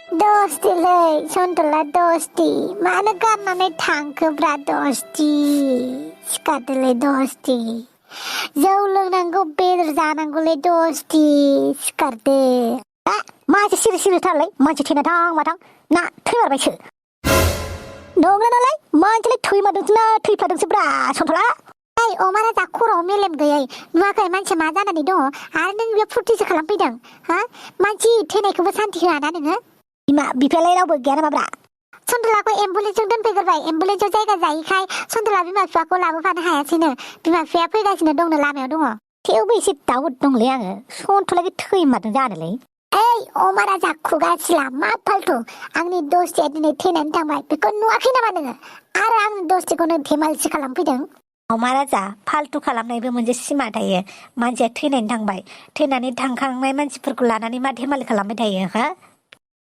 दस्तिलै सन्तला दस्ति मानो गारनानै थांखोब्रा दस्ति सिखारदोलै दस्ति जौ लोंनांगौ बेदर जानांगौलै दस्ति सिखारदो मानसि सिरि सिरि थारलै मानसि थैना थां माथां ना थैमारबायसो नंगौ नालाय मानसिलाय थैमारदोंसोना थैफ्लादोंसोब्रा सन्तला ओइ अमा राजा खर'आव मेलेम गैयै नुवाखै मानसिया मा जानानै दङ आरो नों बेयाव फुर्तिसो खालामफैदों हा मानसि थैनायखौबो सान्ति होआना नोङो बिमा बिफायालाय रावबो गैया नामाब्रा सन्तलाखौ एम्बुलेन्सजों दोनफैग्रोबाय एम्बुलेन्सआव जायगा जायैखाय सन्तला बिमा बिफाखौ लाबोफानो हायासैनो बिमा बिफाया फैगासिनो दंनो लामायाव दङ थेवबो एसे दाउट दंलै आङो सन्तलाखौ थैमारदों जानोलै ओइ अमा राजा खुगा सिला मा फाल्थु आंनि दस्तिया दिनै थैनानै थांबाय बेखौ नुवाखै नामा नोङो आरो आंनि दस्तिखौनो धेमालिसो खालामफैदों अमा राजा फाल्थु खालामनायबो मोनसे सिमा थायो मानसिया थैनानै थांबाय थैनानै थांखांनाय मानसिफोरखौ लानानै मा धेमालि खालामबाय थायो हा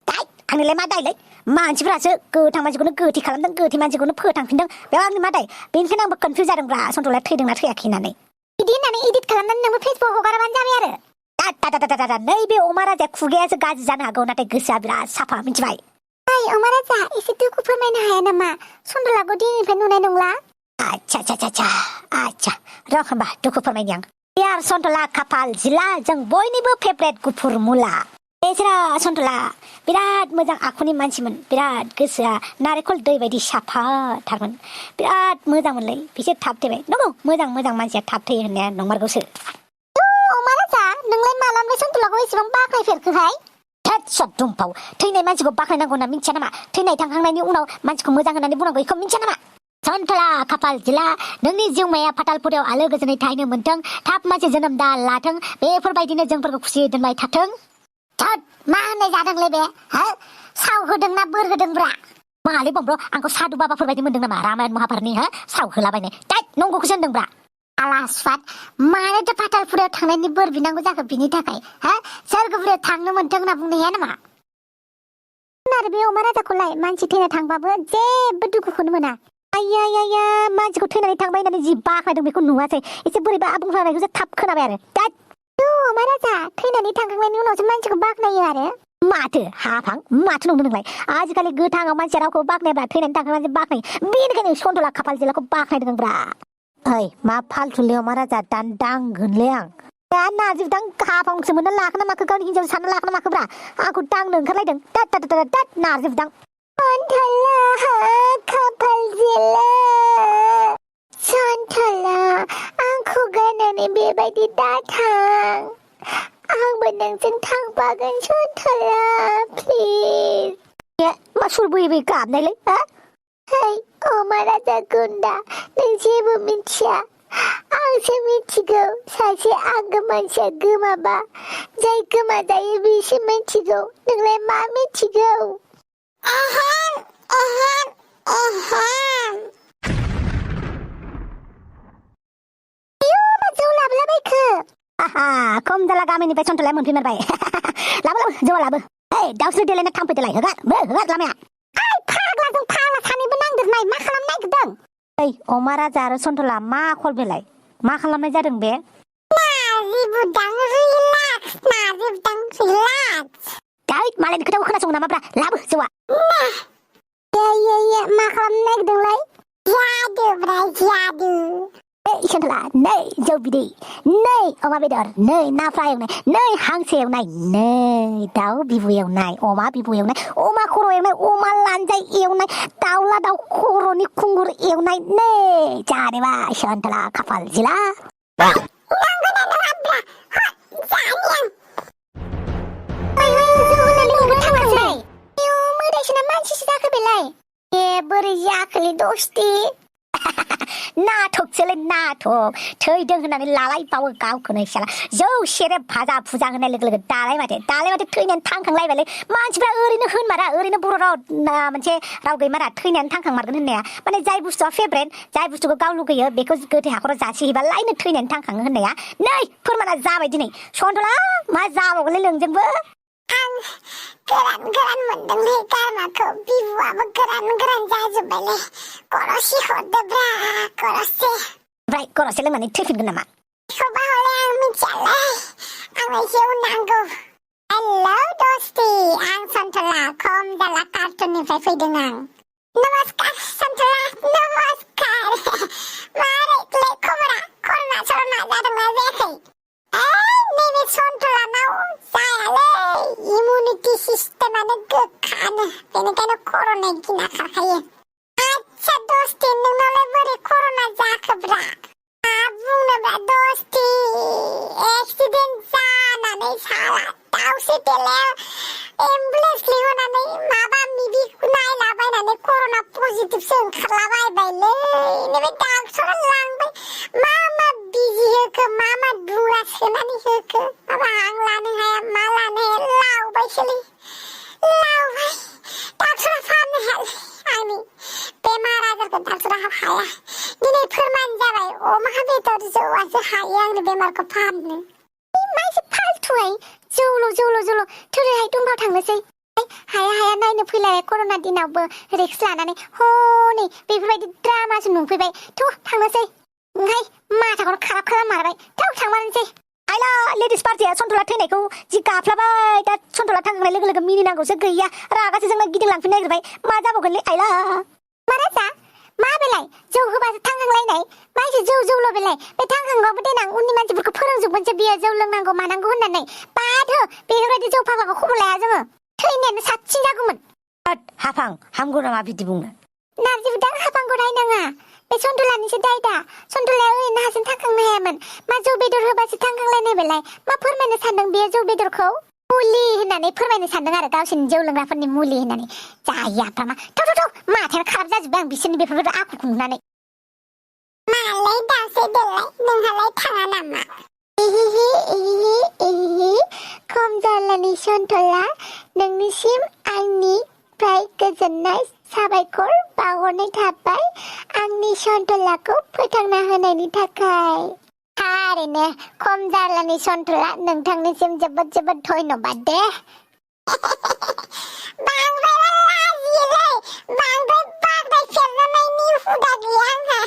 दाय आंनिलाय मा दायलै मानसिफ्रासो गोथां मानसिखौनो गोथै खालामदों गोथै मानसिखौनो फोथांफिनदों बेयाव आंनि मा दाय बेनिखायनो आंबो कनफिउज जादोंब्रा सन्तलाया थैदोंना थैयाखै होननानै बिदि होननानै इदिट खालामनानै नोंबो फेसबुकआव हगाराबानो जाबाय आरो नैबे अमा राजाया खुगायासो गाज्रि जानो हागौ नाथाय गोसोआ बिराद साफा मिथिबाय ओइ अमा राजा एसे दुखु फोरमायनो हाया नामा सन्तलाखौ दिनैनिफ्राय नुनाय नंला आच्छा र' होमबा दुखु फोरमायनि आं यार सन्तला खाफाल जिला जों बयनिबो फेभरेट गुफुर मुला बेसरा सन्तला बिराद मोजां आखुनि मानसिमोन बिराद गोसोआ नारेंखल दै बायदि साफाथारमोन बिराद मोजांमोनलै बिसोर थाबथेबाय नंगौ मोजां मानसिया थाबथेयो होननाया नंमारगौसो अमा राजा नोंलाय मालानिफ्राय सन्तलाखौ एसेबां बाख्नायफेरखोहाय थोद दुमफाव थैनाय मानसिखौ बाख्नायनांगौ होनना मिन्थिया नामा थैनाय थांखांनायनि उनाव मानसिखौ मोजां होननानै बुंनांगौ बेखौ मिन्थिया नामा सन्तला खाफाल जिला नोंनि जिउमाया फातालपुरियाव आलो गोजोनै थाहैनो मोनथों थाब मानसि जोनोम दा लाथों बेफोरबायदिनो जोंफोरखौ खुसियै दोनबाय थाथों थोद मा होननाय जादोंलै बे हो साव होदोंना बोर होदोंब्रा मालै बमब्र आंखौ साधु बाबाफोरबायदि मोनदों नामा रामायण महाभारतनि हो साव होलाबायनाय थोद नंगौखौसो होनदोंब्रा आलास्वाद मानोथो फातालपुरियाव थांनायनि बोर बिनांगौ जाखो बिनि थाखाय हो सोरगोफुरियाव थांनो मोनथों होनना बुंनो हाया नामा आरो बे अमा राजाखौलाय मानसि थैना थांबाबो जेबो दुखुखौनो मोना आया मानसिखौ थैनानै थांबाय होननानै जि बाख्नायदों बेखौ नुवासै एसे बोरैबा आबुं होनायखौसो थाब खोनाबाय आरो दा अमा राजा थैनानै थांखांनायनि उनावसो मानसिखौ बाख्नायो आरो माथो हाफां माथो नंदों नोंलाय आजिखालि गोथाङाव मानसिया रावखौ बाख्नायब्रा थैनानै थांखांनानै बाख्नायो बेनिखायनो सन्तला खाफाल जिलाखौ बाख्नायदोंब्रा ओइ मा फाल्थुलै अमा राजा दांगोनलै आं दा नाजिबदां हाफांसो मोनना लाखो ना माखो गावनि हिन्जाव सानना लाखो ना माखोब्रा आंखौ दांनो ओंखारलायदों दाद नाजिबदां सन्तला खाफाल जिला सन्तला आंखौ गारनानै बेबायदि दाथां आंबो नोंजों थांफागोन सन्तला प्लिज मा सुर बोयै गाबनायलै हा हेय अमा राजा गुन्दा नों जेबो मिथिया आंसो मिथिगौ सासे आंगो मानसिया गोमाबा जाय गोमाजायो बेसो मिथिगौ नोंलाय मा मिथिगौ जौ लाबोलाबायखो खम जाला गामिनिफ्राय सन्तलाया मोनफैमारबाय लाबो जौआ लाबो ओइ दाउस्रि देलायना थांफैदोलाय होगार लामाया ओइ फाग्लाजों फाग्ला सानैबो नांदेरनाय मा खालामनो नागिरदों ओइ अमा राजा आरो सन्तला मा आखल बेलाय मा खालामनाय जादों बे नाजिबदां रिलाक्स दाइ मालायनि खोथाखौ खोनासङो नामाब्रा लाबो जौआ मा खालामनो नागिरदोंलाय जादु सन्तला नै जौ बिदै नै अमा बेदर नै ना फ्राय एवनाय नै हांसो एवनाय नै दाउ बिबु एवनाय अमा बिबु एवनाय अमा खर' एवनाय अमा लानजाय एवनाय दाउला दाउ खर'नि खुंगुर एवनाय नै जानोबा सन्तला खाफाल जिला मोदायसोना मानसिसो जाखो बेलाय बोरै जाखोलै दस्ति नाथकसोलै नाथक थैदों होननानै लालायबावो गावखौनो साला जौ सेरेब भाजा फुजा होनाय लोगो लोगो दालाय माथो थैनानै थांखांलायबायलै मानसिफ्रा ओरैनो होनमारा ओरैनो बर' राव मोनसे राव गैमारा थैनानै थांखांमारगोन होननाया माने जाय बुस्थुआ फेभरेट जाय बुस्थुखौ गाव लुगैयो बेखौ गोथै हाखराव जासिहैबालायनो थैनानै थांखाङो होननाया नै फोरमाना जाबाय दिनै सन्तला मा जाबावगोनलै नोंजोंबो आं गोरान मोनदोंलै गारमाखौ बिबुआबो गोरान जाजोब्बायलै गरसे हरदोब्रा गरसे ओमफ्राय गरसे लोंनानै थैफिनगोन नामा बेखौबा हले आं मिथियालै आंनो जौ नांगौ हेलौ दस्ति आं सन्तला खम डक्टरनिफ्राय फैदों आं नमस्कार सन्तला नमस्कार मारै खबरा कर'ना सर'ना जादोंना जायाखै नैबे सन्तलानाव जायालै इमिउनिटि सिस्टेमानो गोखानो बेनिखायनो कर'नाया गिना खारखायो आच्छा दस्ति नोंनावलाय बोरै कर'ना जाखोब्रा बुंनोब्ला दस्ति एक्सिडेन्ट जानानै साला दाउसे देलाया एम्बुलेन्स लिंहरनानै माबा मिबि नायलाबायनानै कर'ना पजिटिभसो ओंखारलाबायबायलै नैबे डाक्टरा लांबाय मा बिजि होखो मा दुरा सोनानै होखो माबा हां लानो हाया मा लानो हाया लावबायसोलै लावबाय डाक्टरा फाहामनो हायालै आंनि बेमार आजारखौ डाक्टरा हाया दिनै फोरमान जाबाय अमा बेदर जौआसो हायो आंनि बेमारखौ फाहामनो मानसि फाल्थुहाय जौल' थोरैहाय दंबाव थांनोसै हाया नायनो फैलाय कर'ना दिनावबो रिक्स लानानै हनै बेफोरबायदि ड्रामासो नुफैबाय थ' थांनोसै ओमफ्राय माथाखौनो खाराब खालाममारबाय थ' थांमारनोसै आइला लेडिस पार्टिया सन्तला थैनायखौ जि गाफ्लाबाय दा सन्तला थांखांनाय लोगो लोगो मिनिनांगौसो गैया रागासो जोंना गिदिंलांफिननो नागिरबाय मा जाबावगोनलै आइला मा राजा मा बेलाय जौ होबासो थांखांलायनाय मानसि जौल' बेलाय बे थांखांबाबो देनां उननि मानसिफोरखौ फोरोंजोबगोनसो बियो जौ लोंनांगौ मानांगौ होननानै बाद हो बेफोरबायदि जौ फाग्लाखौ खबर लाया जोङो थैनायानो साबसिन जागौमोन हाफां हामगौ नामा बिदि बुंनो नारजि बुदां हाफांखौ रायनाङा बे सन्तलानिसो दाय दा सन्तलाया ओरैनो हारसिं थांखांनो हायामोन मा जौ बेदर होबासो थांखांलायनाय बेलाय मा फोरमायनो सानदों बेयो जौ बेदरखौ मुलि होननानै फोरमायनो सानदों आरो गावसोरनि जौ लोंग्राफोरनि मुलि होननानै जायाफ्रामा थ' माथायानो खाराब जाजोब्बाय आं बिसोरनि बेफोरबायदि आखुखौ नुनानै मालाय दासै देलाय नोंहालाय थाङा नामा खम जालानि सन्तला नोंनिसिम आंनिफ्राय गोजोननाय साबायखर बावहरनाय थाबाय आंनि सन्तलाखौ फोथांना होनायनि थाखाय थारैनो खम जालानि सन्तला नोंथांनिसिम जोबोद धन्यबाद दे बांद्राय लाजियोलै बांद्राय बांद्राय फेरनायनि हुदा गैया आंहा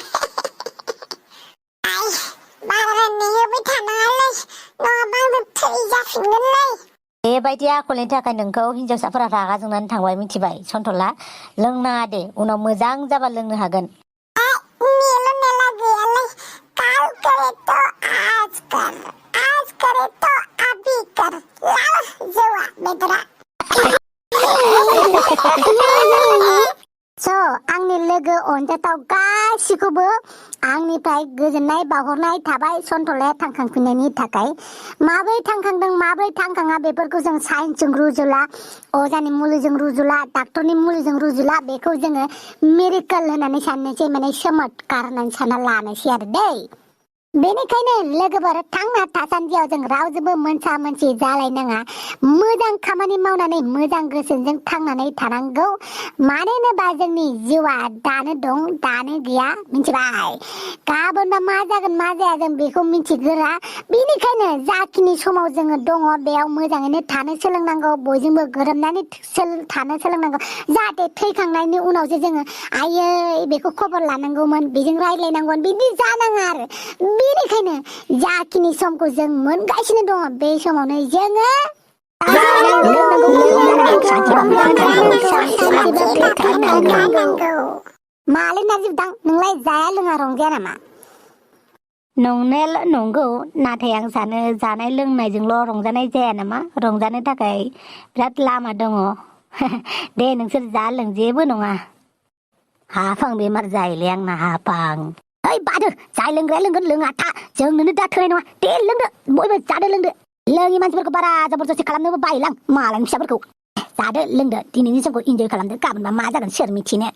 बारा नेहोबाय थानाङालै नङाबा आंबो थै जाफिनगोनलै बेबायदि आखलनि थाखाय नोंखौ हिनजावसाफोरा रागा जोंनानै थांबाय मिथिबाय सन्तला लोंनाङा दे उनाव मोजां जाबा लोंनो हागोन नेला गैयालै काल करे तो आज करे तो अभी कर लाल जौआ बेदरा आंनि लोगो अनजाथाव गासिखौबो आंनिफ्राय गोजोननाय बावहरनाय थाबाय सन्तलाया थांखांफिननायनि थाखाय माबोरै थांखांदों माबोरै थांखाङा बेफोरखौ जों साइन्सजों रुजुला अजानि मुलिजों रुजुला डाक्टरनि मुलिजों रुजुला बेखौ जोङो मिरेकल होननानै साननोसै माने चमत्कार होननानै सानना लानोसै आरो दै बेनिखायनो लोगोफोर थांना थासान्दियाव जों रावजोंबो मोनसा मोनसि जालायनाङा मोजां खामानि मावनानै मोजां गोसोजों थांनानै थानांगौ मानो होनोबा जोंनि जिउआ दानो दं दानो गैया मिथिबाय गाबोनबा मा जागोन मा जाया जों बेखौ मिथिगोरा बेनिखायनो जाखिनि समाव जोङो दङ बेयाव मोजाङैनो थानो सोलोंनांगौ बयजोंबो गोरोबनानै थानो सोलोंनांगौ जाहाथे थैखांनायनि उनावसो जोङो आयै बेखौ खबर लानांगौमोन बेजों रायज्लायनांगौमोन बिदि जानाङा आरो बेनिखायनो जाखिनि समखौ जों मोनगासिनो दङ बे समावनो जोङो मालै नाजिबदां नोंलाय जाया लोङा रंजाया नामा नंनायाल' नंगौ नाथाय आं सानो जानाय लोंनायजोंल' रंजानाय जाया नामा रंजानो थाखाय बिराद लामा दङ दे नोंसोर जा लों जेबो नङा हाफां बेमार जायोलै आंना हाफां ओइ बादो जाय लोंग्राया लोंगोन लोङा था जोंनोनो दा थोनाय नङा दे लोंदो बयबो जादो लोंदो लोङि मानसिफोरखौ बारा जबरदस्ति खालामनोबो बायोलां मालायनि फिसाफोरखौ जादो लोंदो दिनैनि समखौ इन्जय खालामदो गाबोनबा मा जागोन सोर मिथिनो